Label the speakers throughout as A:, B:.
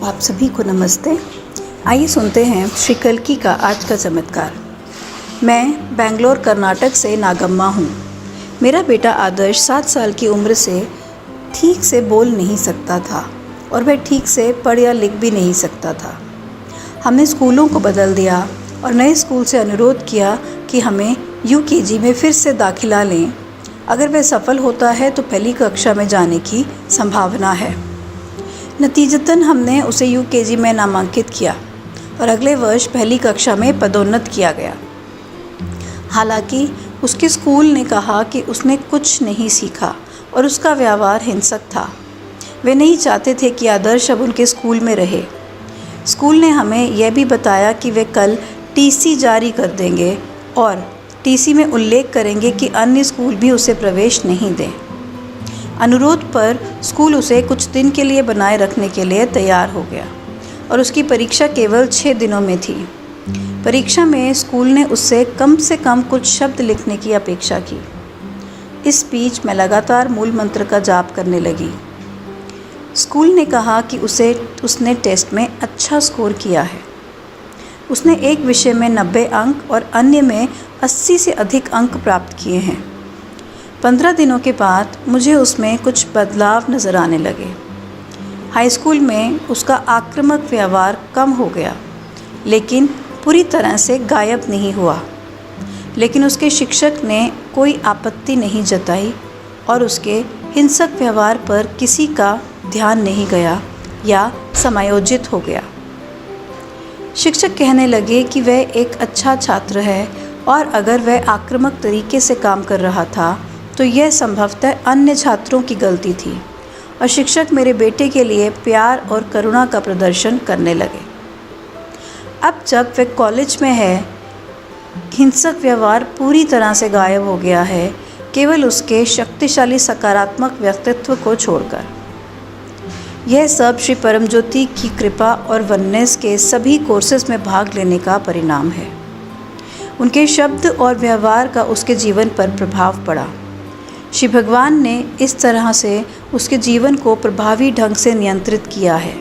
A: आप सभी को नमस्ते। आइए सुनते हैं श्री कल्की का आज का चमत्कार। मैं बेंगलोर कर्नाटक से नागम्मा हूँ। मेरा बेटा आदर्श 7 साल की उम्र से ठीक से बोल नहीं सकता था और वह ठीक से पढ़ या लिख भी नहीं सकता था। हमने स्कूलों को बदल दिया और नए स्कूल से अनुरोध किया कि हमें यूकेजी में फिर से दाखिला लें। अगर वह सफल होता है तो पहली कक्षा में जाने की संभावना है। नतीजतन हमने उसे यूकेजी में नामांकित किया और अगले वर्ष पहली कक्षा में पदोन्नत किया गया। हालांकि उसके स्कूल ने कहा कि उसने कुछ नहीं सीखा और उसका व्यवहार हिंसक था। वे नहीं चाहते थे कि आदर्श अब उनके स्कूल में रहे। स्कूल ने हमें यह भी बताया कि वे कल टीसी जारी कर देंगे और टीसी में उल्लेख करेंगे कि अन्य स्कूल भी उसे प्रवेश नहीं दें। अनुरोध पर स्कूल उसे कुछ दिन के लिए बनाए रखने के लिए तैयार हो गया और उसकी परीक्षा केवल 6 दिनों में थी। परीक्षा में स्कूल ने उससे कम कुछ शब्द लिखने की अपेक्षा की। इस बीच मैं लगातार मूल मंत्र का जाप करने लगी। स्कूल ने कहा कि उसने टेस्ट में अच्छा स्कोर किया है। उसने एक विषय में 90 अंक और अन्य में 80 से अधिक अंक प्राप्त किए हैं। 15 दिनों के बाद मुझे उसमें कुछ बदलाव नज़र आने लगे। हाई स्कूल में उसका आक्रामक व्यवहार कम हो गया, लेकिन पूरी तरह से गायब नहीं हुआ। लेकिन उसके शिक्षक ने कोई आपत्ति नहीं जताई और उसके हिंसक व्यवहार पर किसी का ध्यान नहीं गया या समायोजित हो गया। शिक्षक कहने लगे कि वह एक अच्छा छात्र है और अगर वह आक्रामक तरीके से काम कर रहा था तो यह संभवतः अन्य छात्रों की गलती थी और शिक्षक मेरे बेटे के लिए प्यार और करुणा का प्रदर्शन करने लगे। अब जब वह कॉलेज में है, हिंसक व्यवहार पूरी तरह से गायब हो गया है, केवल उसके शक्तिशाली सकारात्मक व्यक्तित्व को छोड़कर। यह सब श्री परमज्योति की कृपा और वननेस के सभी कोर्सेज में भाग लेने का परिणाम है। उनके शब्द और व्यवहार का उसके जीवन पर प्रभाव पड़ा। श्री भगवान ने इस तरह से उसके जीवन को प्रभावी ढंग से नियंत्रित किया है।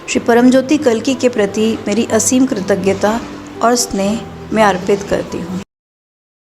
A: श्री परमज्योति कल्की के प्रति मेरी असीम कृतज्ञता और स्नेह मैं अर्पित करती हूँ।